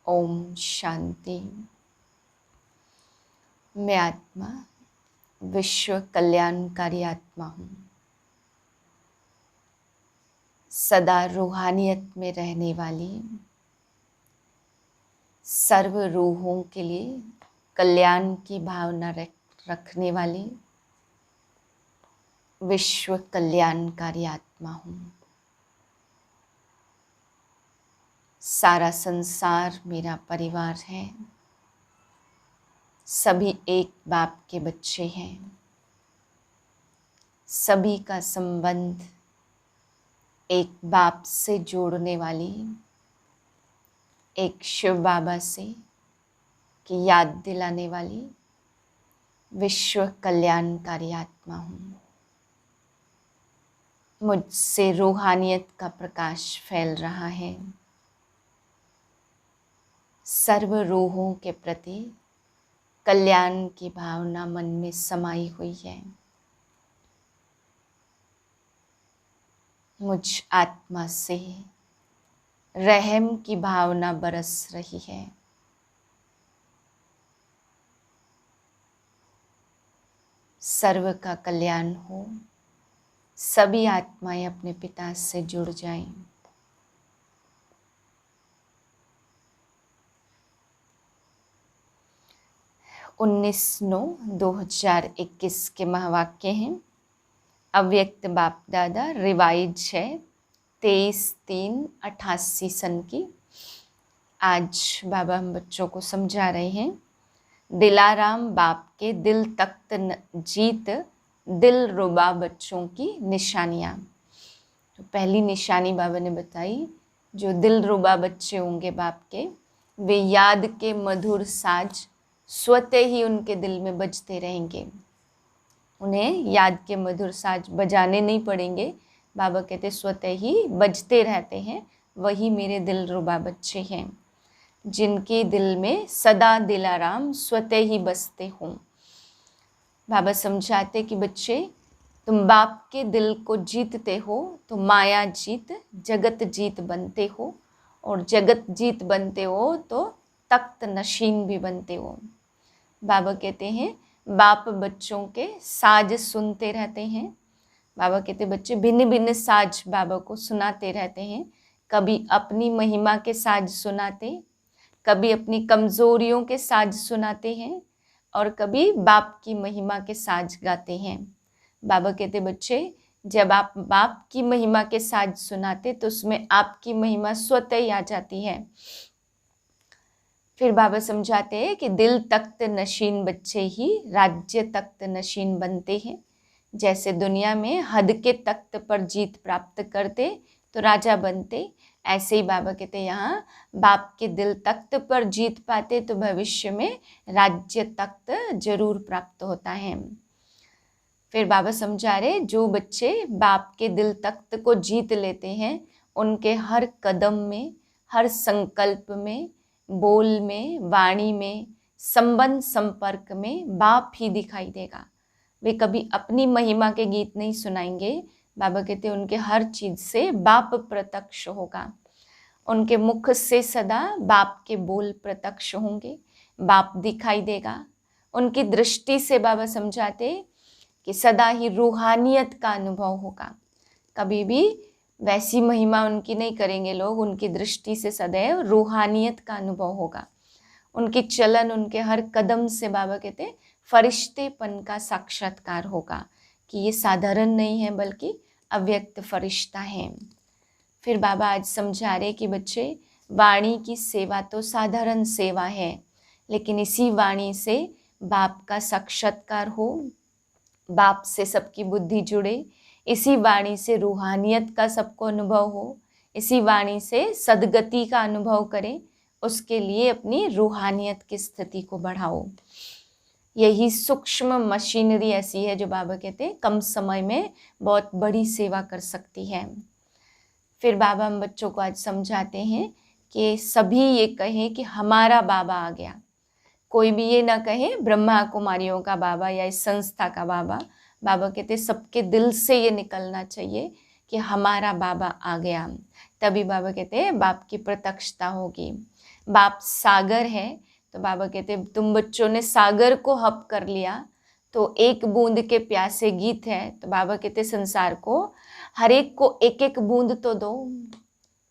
ओम शांति। मैं आत्मा विश्व कल्याणकारी आत्मा हूँ। सदा रूहानियत में रहने वाली, सर्व रूहों के लिए कल्याण की भावना रखने वाली विश्व कल्याणकारी आत्मा हूँ। सारा संसार मेरा परिवार है। सभी एक बाप के बच्चे हैं। सभी का संबंध एक बाप से जोड़ने वाली, एक शिव बाबा से की याद दिलाने वाली विश्व कल्याणकारी आत्मा हूँ। मुझसे रूहानियत का प्रकाश फैल रहा है। सर्व रूहों के प्रति कल्याण की भावना मन में समाई हुई है। मुझ आत्मा से रहम की भावना बरस रही है। सर्व का कल्याण हो। सभी आत्माएं अपने पिता से जुड़ जाएं। उन्नीस 9/2021 के महावाक्य हैं। अव्यक्त बाप दादा रिवाइज है 23/3/88 सन की। आज बाबा हम बच्चों को समझा रहे हैं दिलाराम बाप के दिल तख्त जीत दिल रुबा बच्चों की निशानियाँ। तो पहली निशानी बाबा ने बताई, जो दिल रुबा बच्चे होंगे बाप के, वे याद के मधुर साज स्वतः ही उनके दिल में बजते रहेंगे। उन्हें याद के मधुर साज बजाने नहीं पड़ेंगे। बाबा कहते स्वतः ही बजते रहते हैं। वही मेरे दिल रुबा बच्चे हैं, जिनके दिल में सदा दिलाराम स्वतः ही बसते हों। बाबा समझाते कि बच्चे, तुम बाप के दिल को जीतते हो तो माया जीत जगत जीत बनते हो, और जगत जीत बनते हो तो तख्त नशीन भी बनते हो। बाबा कहते हैं बाप बच्चों के साज सुनते रहते हैं। बाबा कहते बच्चे भिन्न भिन्न साज बाबा को सुनाते रहते हैं। कभी अपनी महिमा के साज सुनाते, कभी अपनी कमज़ोरियों के साज सुनाते हैं, और कभी बाप की महिमा के साज गाते हैं। बाबा कहते बच्चे, जब आप बाप की महिमा के साज सुनाते तो उसमें आपकी महिमा स्वतः ही आ जाती है। फिर बाबा समझाते हैं कि दिल तख्त नशीन बच्चे ही राज्य तख्त नशीन बनते हैं। जैसे दुनिया में हद के तख्त पर जीत प्राप्त करते तो राजा बनते, ऐसे ही बाबा कहते यहाँ बाप के दिल तख्त पर जीत पाते तो भविष्य में राज्य तख्त जरूर प्राप्त होता है। फिर बाबा समझा रहे, जो बच्चे बाप के दिल तख्त को जीत लेते हैं, उनके हर कदम में, हर संकल्प में, बोल में, वाणी में, संबंध संपर्क में बाप ही दिखाई देगा। वे कभी अपनी महिमा के गीत नहीं सुनाएंगे। बाबा कहते उनके हर चीज से बाप प्रत्यक्ष होगा। उनके मुख से सदा बाप के बोल प्रत्यक्ष होंगे, बाप दिखाई देगा। उनकी दृष्टि से बाबा समझाते कि सदा ही रूहानियत का अनुभव होगा। कभी भी वैसी महिमा उनकी नहीं करेंगे लोग। उनकी दृष्टि से सदैव रूहानियत का अनुभव होगा। उनकी चलन, उनके हर कदम से बाबा कहते फरिश्तेपन का साक्षात्कार होगा कि ये साधारण नहीं है बल्कि अव्यक्त फरिश्ता है। फिर बाबा आज समझा रहे कि बच्चे, वाणी की सेवा तो साधारण सेवा है, लेकिन इसी वाणी से बाप का साक्षात्कार हो, बाप से सबकी बुद्धि जुड़े, इसी वाणी से रूहानियत का सबको अनुभव हो, इसी वाणी से सदगति का अनुभव करें, उसके लिए अपनी रूहानियत की स्थिति को बढ़ाओ। यही सूक्ष्म मशीनरी ऐसी है जो बाबा कहते हैं कम समय में बहुत बड़ी सेवा कर सकती है। फिर बाबा हम बच्चों को आज समझाते हैं कि सभी ये कहें कि हमारा बाबा आ गया। कोई भी ये ना कहे ब्रह्मा कुमारियों का बाबा या इस संस्था का बाबा। बाबा कहते सबके दिल से ये निकलना चाहिए कि हमारा बाबा आ गया। तभी बाबा कहते हैं बाप की प्रत्यक्षता होगी। बाप सागर है, तो बाबा कहते तुम बच्चों ने सागर को हप कर लिया, तो एक बूंद के प्यासे गीत है। तो बाबा कहते संसार को हर एक को एक एक बूंद तो दो।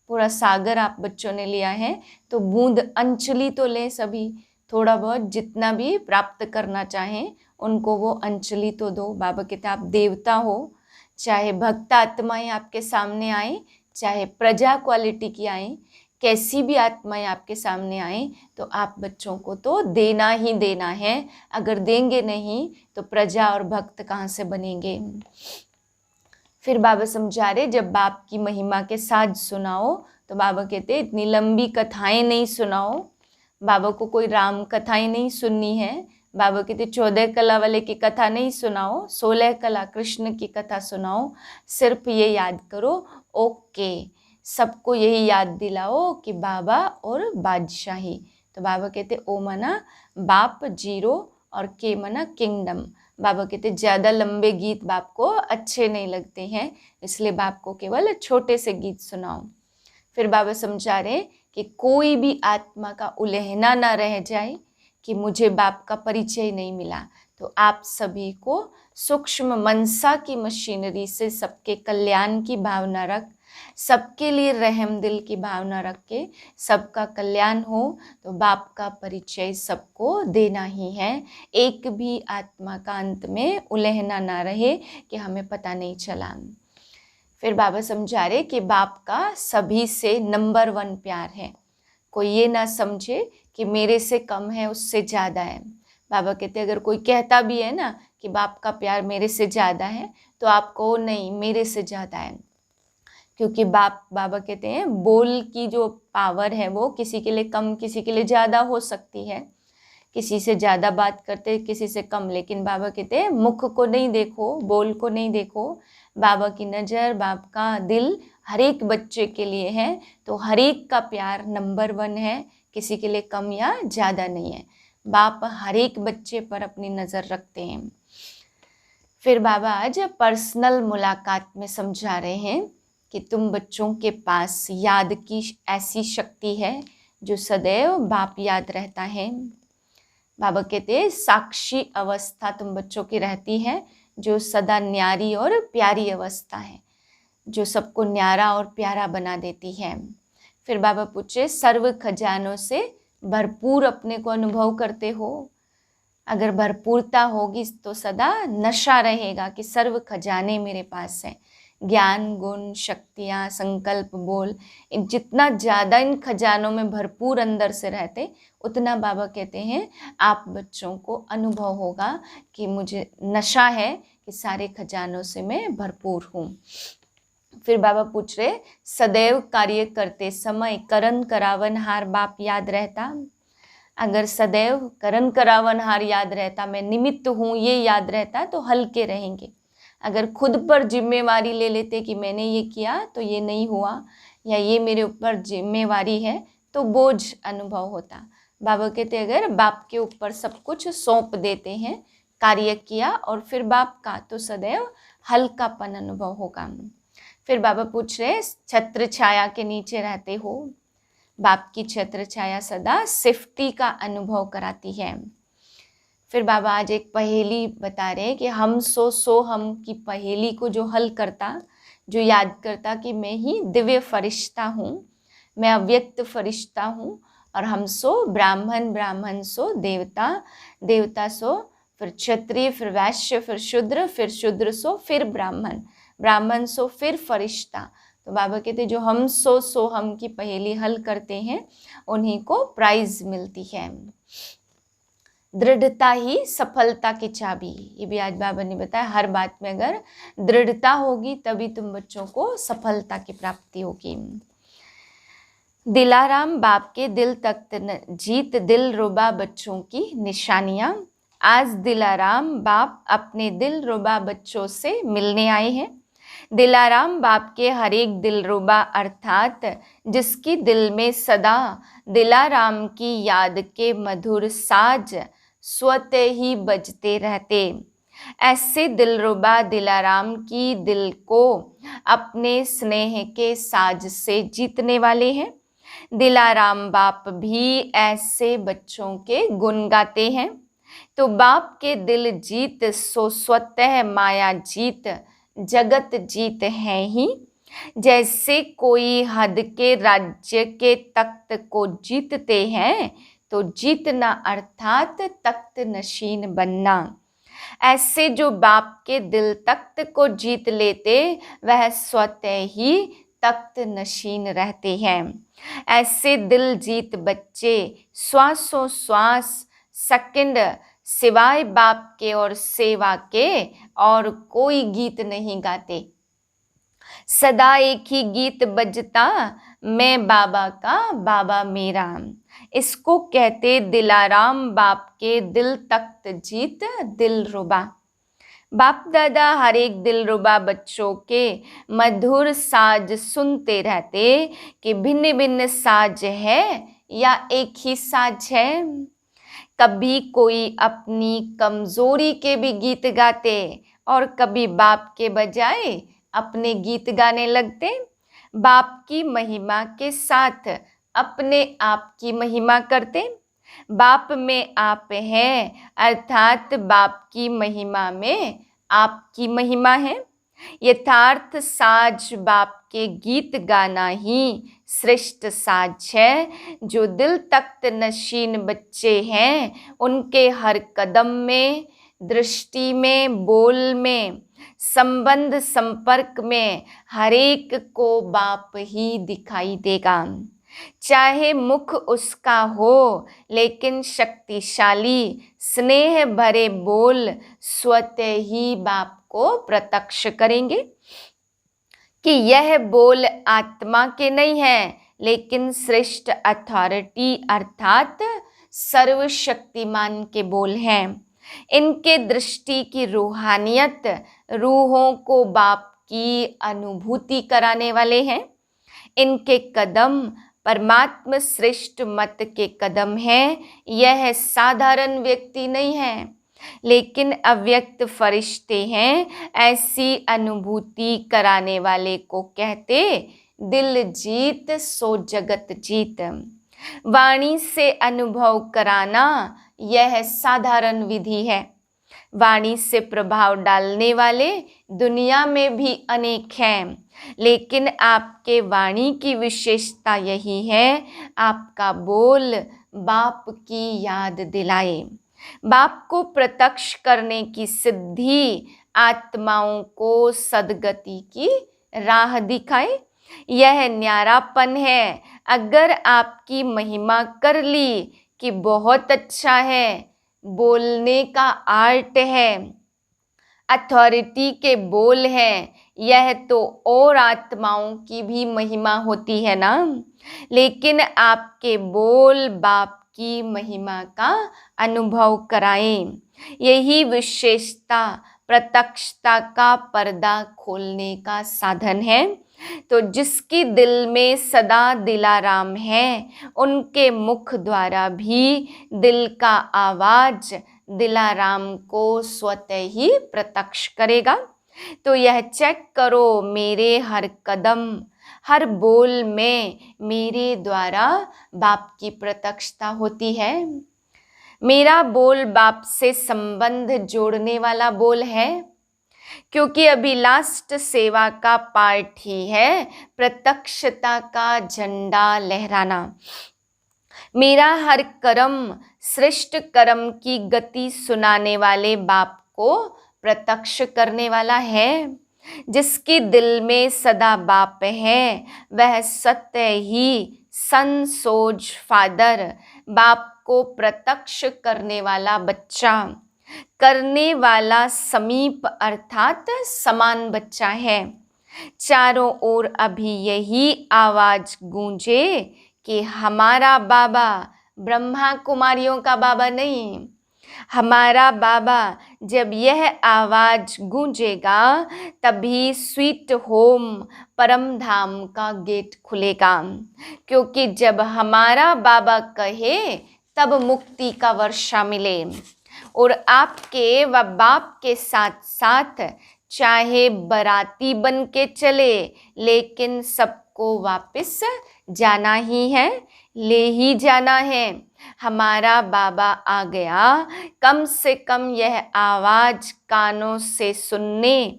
पूरा सागर आप बच्चों ने लिया है, तो बूंद अंचली तो ले सभी, थोड़ा बहुत जितना भी प्राप्त करना चाहें उनको वो अंचली तो दो। बाबा कहते आप देवता हो, चाहे भक्त आत्माएं आपके सामने आए, चाहे प्रजा क्वालिटी की आए, कैसी भी आत्माएं आपके सामने आए, तो आप बच्चों को तो देना ही देना है। अगर देंगे नहीं तो प्रजा और भक्त कहाँ से बनेंगे। फिर बाबा समझा रहे जब बाप की महिमा के साथ सुनाओ, तो बाबा कहते इतनी लंबी कथाएं नहीं सुनाओ। बाबा को कोई राम कथाएं नहीं सुननी है। बाबा कहते 14 कला वाले की कथा नहीं सुनाओ, 16 कला कृष्ण की कथा सुनाओ। सिर्फ ये याद करो, ओके, सबको यही याद दिलाओ कि बाबा और बादशाही। तो बाबा कहते ओ मना बाप जीरो और के मना किंगडम। बाबा कहते ज़्यादा लंबे गीत बाप को अच्छे नहीं लगते हैं, इसलिए बाप को केवल छोटे से गीत सुनाओ। फिर बाबा समझा रहे कि कोई भी आत्मा का उलहना ना रह जाए कि मुझे बाप का परिचय नहीं मिला। तो आप सभी को सूक्ष्म मनसा की मशीनरी से सबके कल्याण की भावना रख, सबके लिए रहम दिल की भावना रख के सबका कल्याण हो, तो बाप का परिचय सबको देना ही है। एक भी आत्मा का अंत में उलहना ना रहे कि हमें पता नहीं चला। फिर बाबा समझा रहे कि बाप का सभी से नंबर 1 प्यार है। कोई ये ना समझे कि मेरे से कम है, उससे ज़्यादा है। बाबा कहते अगर कोई कहता भी है ना कि बाप का प्यार मेरे से ज़्यादा है, तो आप कहो नहीं, मेरे से ज़्यादा है। क्योंकि बाबा कहते हैं बोल की जो पावर है वो किसी के लिए कम, किसी के लिए ज़्यादा हो सकती है। किसी से ज़्यादा बात करते, किसी से कम। लेकिन बाबा कहते हैं मुख को नहीं देखो, बोल को नहीं देखो, बाबा की नज़र, बाप का दिल हर एक बच्चे के लिए है। तो हर एक का प्यार नंबर 1 है, किसी के लिए कम या ज़्यादा नहीं है। बाप हर एक बच्चे पर अपनी नज़र रखते हैं। फिर बाबा आज पर्सनल मुलाकात में समझा रहे हैं कि तुम बच्चों के पास याद की ऐसी शक्ति है जो सदैव बाप याद रहता है। बाबा कहते हैं साक्षी अवस्था तुम बच्चों की रहती है, जो सदा न्यारी और प्यारी अवस्था है, जो सबको न्यारा और प्यारा बना देती है। फिर बाबा पूछे सर्व खजानों से भरपूर अपने को अनुभव करते हो। अगर भरपूरता होगी तो सदा नशा रहेगा कि सर्व खजाने मेरे पास हैं। ज्ञान, गुण, शक्तियाँ, संकल्प, बोल, जितना ज़्यादा इन खजानों में भरपूर अंदर से रहते, उतना बाबा कहते हैं आप बच्चों को अनुभव होगा कि मुझे नशा है कि सारे खजानों से मैं भरपूर हूँ। फिर बाबा पूछ रहे सदैव कार्य करते समय करन करावनहार बाप याद रहता। अगर सदैव करन करावनहार याद रहता, मैं निमित्त हूँ ये याद रहता, तो हल्के रहेंगे। अगर खुद पर जिम्मेवारी ले लेते कि मैंने ये किया तो ये नहीं हुआ, या ये मेरे ऊपर जिम्मेवारी है, तो बोझ अनुभव होता। बाबा कहते अगर बाप के ऊपर सब कुछ सौंप देते हैं, कार्य किया और फिर बाप का, तो सदैव हल्कापन अनुभव होगा। फिर बाबा पूछ रहे छत्र छाया के नीचे रहते हो। बाप की छत्र छाया सदा सेफ्टी का अनुभव कराती है। फिर बाबा आज एक पहेली बता रहे हैं कि हम सो हम की पहेली को जो हल करता, जो याद करता कि मैं ही दिव्य फरिश्ता हूँ, मैं अव्यक्त फरिश्ता हूँ, और हम सो ब्राह्मण, ब्राह्मण सो देवता, देवता सो फिर क्षत्रिय, फिर वैश्य, फिर शूद्र, फिर शूद्र सो फिर ब्राह्मण, ब्राह्मण सो फिर फरिश्ता। तो बाबा कहते जो हम सो हम की पहेली हल करते हैं उन्हीं को प्राइज मिलती है। दृढ़ता ही सफलता की चाबी, ये भी आज बाबा ने बताया। हर बात में अगर दृढ़ता होगी तभी तुम बच्चों को सफलता की प्राप्ति होगी। दिलाराम बाप के दिल तक जीत दिल रुबा बच्चों की निशानियां। आज दिलाराम बाप अपने दिल रुबा बच्चों से मिलने आए हैं। दिलाराम बाप के हर एक दिलरुबा अर्थात जिसकी दिल में सदा दिलाराम की याद के मधुर साज स्वतः ही बजते रहते, ऐसे दिलरुबा दिलाराम की दिल को अपने स्नेह के साज से जीतने वाले हैं। दिलाराम बाप भी ऐसे बच्चों के गुण गाते हैं। तो बाप के दिल जीत सो स्वतः माया जीत जगत जीत है ही। जैसे कोई हद के राज्य के तख्त को जीतते हैं, तो जीतना अर्थात तख्त नशीन बनना। ऐसे जो बाप के दिल तख्त को जीत लेते, वह स्वतः ही तख्त नशीन रहते हैं। ऐसे दिल जीत बच्चे श्वासों श्वास सेकंड सिवाय बाप के और सेवा के और कोई गीत नहीं गाते। सदा एक ही गीत बजता, मैं बाबा का बाबा मेरा। इसको कहते दिलाराम बाप के दिल तख्त जीत दिल रुबा। बाप दादा हर एक दिलरुबा बच्चों के मधुर साज सुनते रहते कि भिन्न भिन्न साज है या एक ही साज है। कभी कोई अपनी कमजोरी के भी गीत गाते और कभी बाप के बजाय अपने गीत गाने लगते। बाप की महिमा के साथ अपने आप की महिमा करते। बाप में आप है, अर्थात बाप की महिमा में आपकी महिमा है। यथार्थ साज बाप के गीत गाना ही श्रेष्ठ साज है। जो दिल तख्त नशीन बच्चे हैं, उनके हर कदम में, दृष्टि में, बोल में, संबंध संपर्क में हर एक को बाप ही दिखाई देगा। चाहे मुख उसका हो, लेकिन शक्तिशाली स्नेह भरे बोल स्वतः ही बाप को प्रत्यक्ष करेंगे कि यह बोल आत्मा के नहीं है, लेकिन श्रेष्ठ अथॉरिटी अर्थात सर्वशक्तिमान के बोल हैं। इनके दृष्टि की रूहानियत रूहों को बाप की अनुभूति कराने वाले हैं। इनके कदम परमात्मा श्रेष्ठ मत के कदम हैं। यह साधारण व्यक्ति नहीं है, लेकिन अव्यक्त फरिश्ते हैं। ऐसी अनुभूति कराने वाले को कहते दिल जीत सो जगत जीत। वाणी से अनुभव कराना यह साधारण विधि है। वाणी से प्रभाव डालने वाले दुनिया में भी अनेक हैं, लेकिन आपके वाणी की विशेषता यही है, आपका बोल बाप की याद दिलाए, बाप को प्रत्यक्ष करने की सिद्धि, आत्माओं को सदगति की राह दिखाए। यह न्यारापन है। अगर आपकी महिमा कर ली कि बहुत अच्छा है, बोलने का आर्ट है, अथॉरिटी के बोल हैं, यह तो और आत्माओं की भी महिमा होती है ना। लेकिन आपके बोल बाप की महिमा का अनुभव कराएं। यही विशेषता प्रत्यक्षता का पर्दा खोलने का साधन है। तो जिसकी दिल में सदा दिलाराम है, उनके मुख द्वारा भी दिल का आवाज दिलाराम को स्वतः ही प्रत्यक्ष करेगा। तो यह चेक करो, मेरे हर कदम हर बोल में मेरे द्वारा बाप की प्रत्यक्षता होती है। मेरा बोल बाप से संबंध जोड़ने वाला बोल है, क्योंकि अभी लास्ट सेवा का पार्ट ही है प्रत्यक्षता का झंडा लहराना। मेरा हर कर्म श्रेष्ठ कर्म की गति सुनाने वाले बाप को प्रत्यक्ष करने वाला है। जिसकी दिल में सदा बाप है, वह सत्य ही सन सोज फादर, बाप को प्रत्यक्ष करने वाला बच्चा, करने वाला समीप अर्थात समान बच्चा है। चारों ओर अभी यही आवाज गूंजे कि हमारा बाबा ब्रह्मा कुमारियों का बाबा नहीं। हमारा बाबा, जब यह आवाज गूंजेगा तभी स्वीट होम परम धाम का गेट खुलेगा। क्योंकि जब हमारा बाबा कहे तब मुक्ति का वर्षा मिले। और आपके व बाप के साथ साथ चाहे बाराती बन के चले, लेकिन सबको वापस जाना ही है, ले ही जाना है। हमारा बाबा आ गया, कम से कम यह आवाज कानों से सुनने,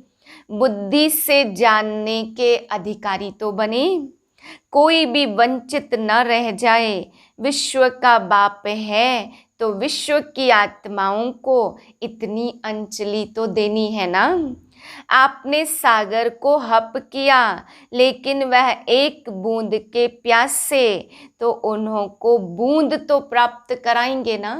बुद्धि से जानने के अधिकारी तो बने। कोई भी वंचित न रह जाए। विश्व का बाप है तो विश्व की आत्माओं को इतनी अंजलि तो देनी है ना। आपने सागर को हप किया, लेकिन वह एक बूंद के प्यास से, तो उन्हों को बूंद तो प्राप्त कराएंगे ना।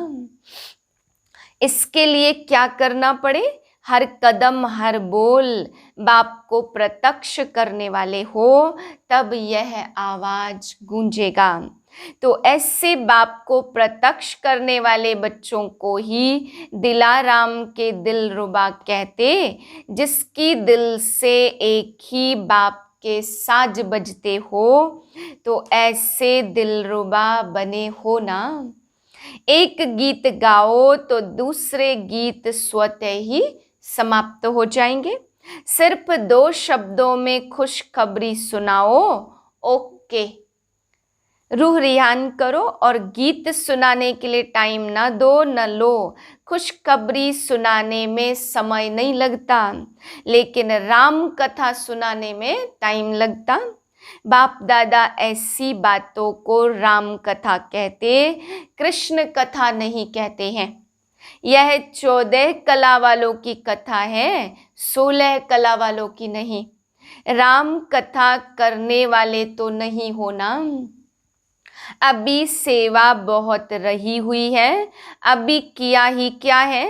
इसके लिए क्या करना पड़े? हर कदम हर बोल बाप को प्रत्यक्ष करने वाले हो, तब यह आवाज गूंजेगा। तो ऐसे बाप को प्रत्यक्ष करने वाले बच्चों को ही दिलाराम के दिलरुबा कहते, जिसकी दिल से एक ही बाप के साज बजते हो। तो ऐसे दिलरुबा बने हो ना। एक गीत गाओ तो दूसरे गीत स्वतः ही समाप्त हो जाएंगे। सिर्फ 2 शब्दों में खुशखबरी सुनाओ, ओके। रूह रिहान करो और गीत सुनाने के लिए टाइम ना दो न लो। खुशखबरी सुनाने में समय नहीं लगता, लेकिन राम कथा सुनाने में टाइम लगता। बाप दादा ऐसी बातों को राम कथा कहते, कृष्ण कथा नहीं कहते हैं। यह 14 कला वालों की कथा है, 16 कला वालों की नहीं। राम कथा करने वाले तो नहीं होना। अभी सेवा बहुत रही हुई है, अभी किया ही क्या है।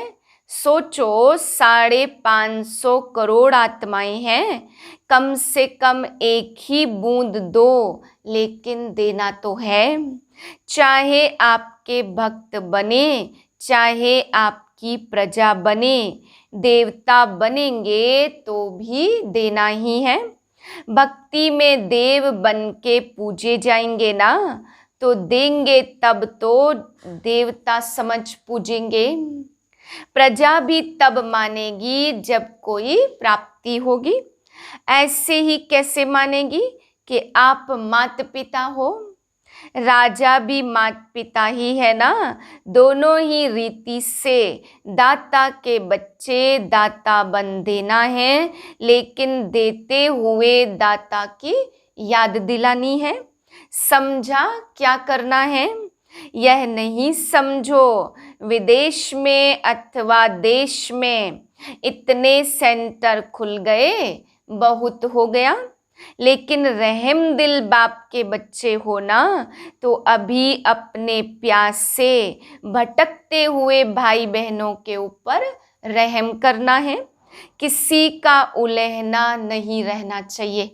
सोचो 550 करोड़ आत्माएं हैं, कम से कम एक ही बूंद दो, लेकिन देना तो है। चाहे आपके भक्त बने, चाहे आपकी प्रजा बने, देवता बनेंगे तो भी देना ही है। भक्ति में देव बन के पूजे जाएंगे ना, तो देंगे तब तो देवता समझ पूजेंगे। प्रजा भी तब मानेगी जब कोई प्राप्ति होगी। ऐसे ही कैसे मानेगी कि आप माता पिता हो? राजा भी माता पिता ही है ना। दोनों ही रीति से दाता के बच्चे दाता बन देना है, लेकिन देते हुए दाता की याद दिलानी है। समझा क्या करना है? यह नहीं समझो विदेश में अथवा देश में इतने सेंटर खुल गए, बहुत हो गया। लेकिन रहम दिल बाप के बच्चे हो ना, तो अभी अपने प्यास से भटकते हुए भाई बहनों के ऊपर रहम करना है। किसी का उलहना नहीं रहना चाहिए।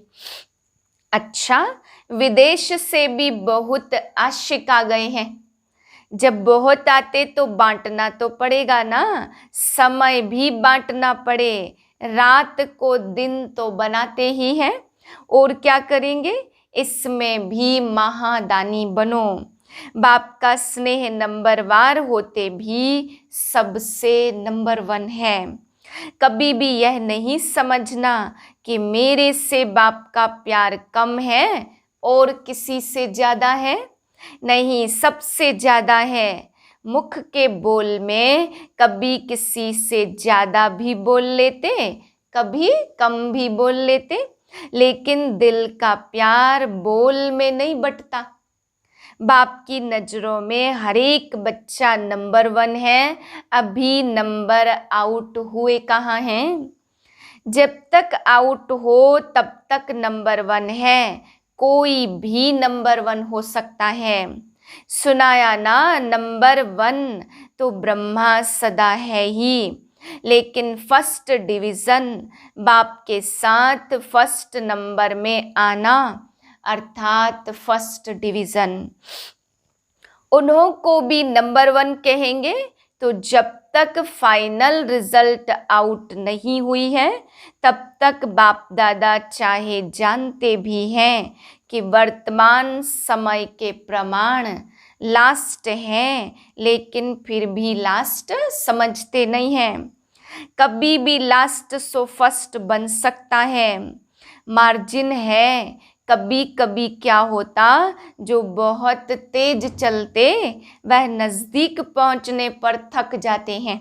अच्छा, विदेश से भी बहुत आशिक आ गए हैं। जब बहुत आते तो बांटना तो पड़ेगा ना, समय भी बांटना पड़े। रात को दिन तो बनाते ही हैं, और क्या करेंगे? इसमें भी महादानी बनो। बाप का स्नेह नंबरवार होते भी सबसे नंबर 1 है। कभी भी यह नहीं समझना कि मेरे से बाप का प्यार कम है और किसी से ज्यादा है। नहीं, सबसे ज्यादा है। मुख के बोल में कभी किसी से ज्यादा भी बोल लेते, कभी कम भी बोल लेते, लेकिन दिल का प्यार बोल में नहीं बटता। बाप की नजरों में हर एक बच्चा नंबर 1 है। अभी नंबर आउट हुए कहाँ हैं? जब तक आउट हो तब तक नंबर 1 है। कोई भी नंबर 1 हो सकता है। सुनाया ना, नंबर 1 तो ब्रह्मा सदा है ही, लेकिन फर्स्ट डिवीजन बाप के साथ फर्स्ट नंबर में आना, अर्थात फर्स्ट डिवीजन। उन्हों को भी नंबर 1 कहेंगे। तो जब तक फाइनल रिजल्ट आउट नहीं हुई है, तब तक बाप दादा चाहे जानते भी हैं कि वर्तमान समय के प्रमाण लास्ट हैं, लेकिन फिर भी लास्ट समझते नहीं हैं। कभी भी लास्ट सो फर्स्ट बन सकता है। मार्जिन है, कभी कभी क्या होता, जो बहुत तेज चलते वह नजदीक पहुंचने पर थक जाते हैं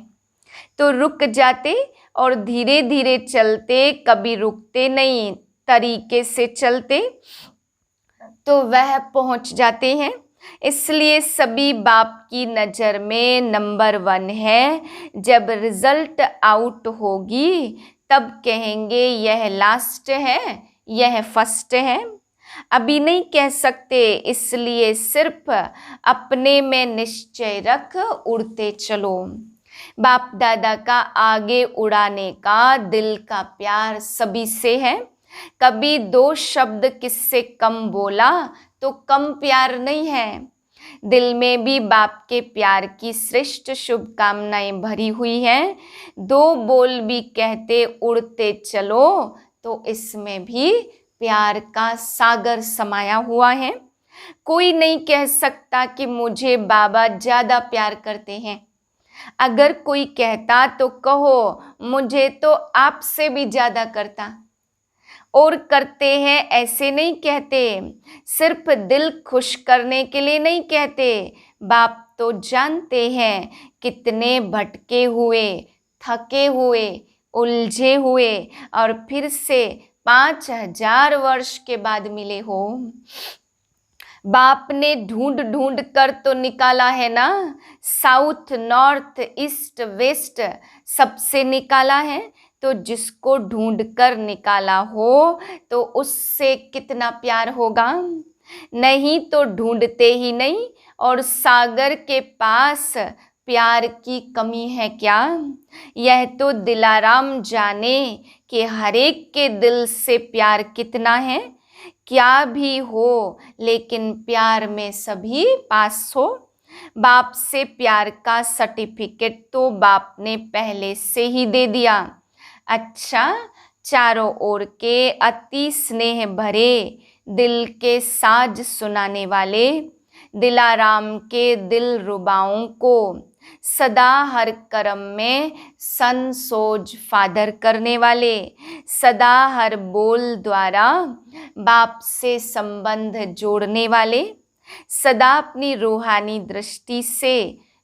तो रुक जाते, और धीरे धीरे चलते कभी रुकते नहीं, तरीके से चलते तो वह पहुंच जाते हैं। इसलिए सभी बाप की नज़र में नंबर 1 है। जब रिजल्ट आउट होगी तब कहेंगे यह लास्ट है, यह फर्स्ट है। अभी नहीं कह सकते, इसलिए सिर्फ अपने में निश्चय रख उड़ते चलो। बाप दादा का आगे उड़ाने का दिल का प्यार सभी से है। कभी 2 शब्द किससे कम बोला तो कम प्यार नहीं है। दिल में भी बाप के प्यार की श्रेष्ठ शुभकामनाएं भरी हुई हैं। 2 बोल भी कहते उड़ते चलो तो इसमें भी प्यार का सागर समाया हुआ है। कोई नहीं कह सकता कि मुझे बाबा ज़्यादा प्यार करते हैं। अगर कोई कहता तो कहो मुझे तो आपसे भी ज़्यादा करता। और करते हैं ऐसे नहीं कहते, सिर्फ दिल खुश करने के लिए नहीं कहते। बाप तो जानते हैं कितने भटके हुए, थके हुए, उलझे हुए और फिर से 5000 वर्ष के बाद मिले हो। बाप ने ढूंढ ढूंढ कर तो निकाला है ना, साउथ नॉर्थ ईस्ट वेस्ट सबसे निकाला है। तो जिसको ढूंढ कर निकाला हो तो उससे कितना प्यार होगा। नहीं तो ढूंढते ही नहीं, और सागर के पास प्यार की कमी है क्या। यह तो दिलाराम जाने कि हर एक के दिल से प्यार कितना है। क्या भी हो लेकिन प्यार में सभी पास हो। बाप से प्यार का सर्टिफिकेट तो बाप ने पहले से ही दे दिया। अच्छा, चारों ओर के अति स्नेह भरे दिल के साज सुनाने वाले, दिलाराम के दिल रुबाओं को सदा हर कर्म में संसोज फादर करने वाले, सदा हर बोल द्वारा बाप से संबंध जोड़ने वाले, सदा अपनी रूहानी दृष्टि से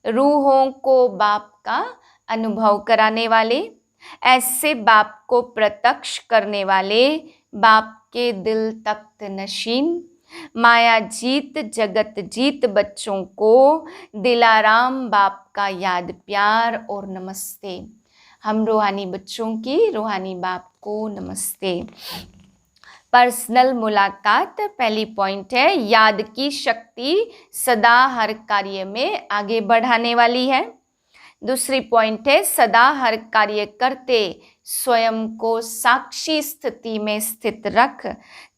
रूहों को बाप का अनुभव कराने वाले, ऐसे बाप को प्रत्यक्ष करने वाले, बाप के दिल तख्त नशीन, माया जीत जगत जीत बच्चों को दिलाराम बाप का याद प्यार और नमस्ते। हम रूहानी बच्चों की रूहानी बाप को नमस्ते। पर्सनल मुलाकात पहली पॉइंट है, याद की शक्ति सदा हर कार्य में आगे बढ़ाने वाली है। दूसरी पॉइंट है, सदा हर कार्य करते स्वयं को साक्षी स्थिति में स्थित रख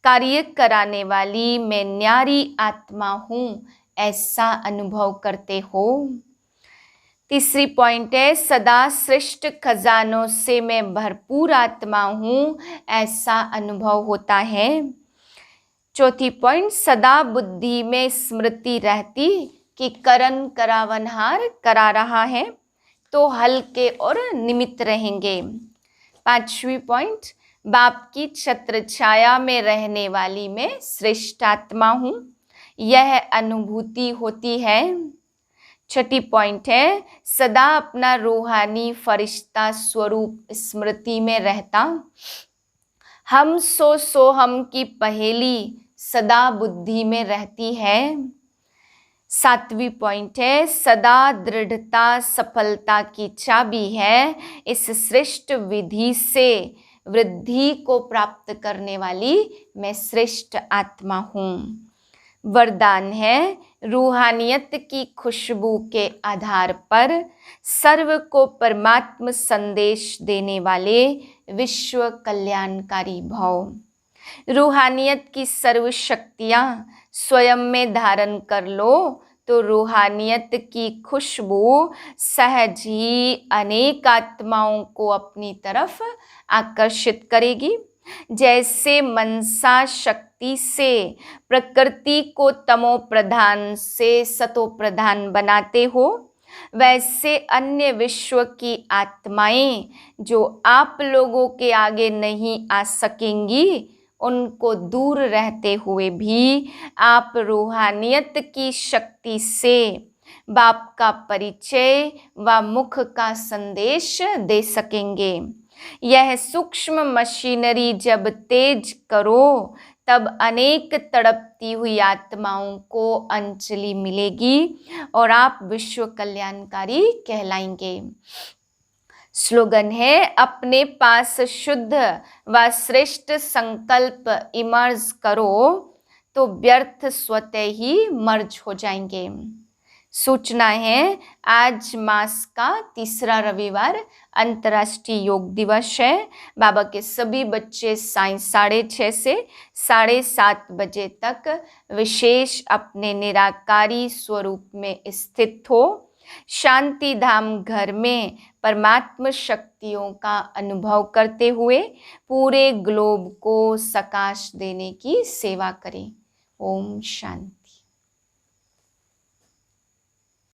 कार्य कराने वाली मैं न्यारी आत्मा हूँ ऐसा अनुभव करते हो। तीसरी पॉइंट है, सदा श्रेष्ठ खजानों से मैं भरपूर आत्मा हूँ ऐसा अनुभव होता है। चौथी पॉइंट, सदा बुद्धि में स्मृति रहती कि करन करावनहार करा रहा है तो हल्के और निमित्त रहेंगे। पांचवी पॉइंट, बाप की छत्र छाया में रहने वाली मैं श्रेष्ठ आत्मा हूँ यह अनुभूति होती है। छठी पॉइंट है, सदा अपना रूहानी फरिश्ता स्वरूप स्मृति में रहता। हम सो हम की पहेली सदा बुद्धि में रहती है। सातवीं पॉइंट है, सदा दृढ़ता सफलता की चाबी है इस श्रेष्ठ विधि से वृद्धि को प्राप्त करने वाली मैं श्रेष्ठ आत्मा हूँ। वरदान है, रूहानियत की खुशबू के आधार पर सर्व को परमात्म संदेश देने वाले विश्व कल्याणकारी भव। रूहानियत की सर्व शक्तियाँ स्वयं में धारण कर लो तो रूहानियत की खुशबू सहज ही अनेक आत्माओं को अपनी तरफ आकर्षित करेगी। जैसे मनसा शक्ति से प्रकृति को तमो प्रधान से सतो प्रधान बनाते हो, वैसे अन्य विश्व की आत्माएं जो आप लोगों के आगे नहीं आ सकेंगी, उनको दूर रहते हुए भी आप रूहानियत की शक्ति से बाप का परिचय व मुख का संदेश दे सकेंगे। यह सूक्ष्म मशीनरी जब तेज करो, तब अनेक तड़पती हुई आत्माओं को अंजलि मिलेगी और आप विश्व कल्याणकारी कहलाएंगे। स्लोगन है, अपने पास शुद्ध व श्रेष्ठ संकल्प इमर्ज करो तो व्यर्थ स्वतः ही मर्ज हो जाएंगे। सूचना है, आज मास का तीसरा रविवार अंतर्राष्ट्रीय योग दिवस है। बाबा के सभी बच्चे 6:30 से 7:30 बजे तक विशेष अपने निराकारी स्वरूप में स्थित हो शांति धाम घर में परमात्म शक्तियों का अनुभव करते हुए पूरे ग्लोब को प्रकाश देने की सेवा करें। ओम शांति।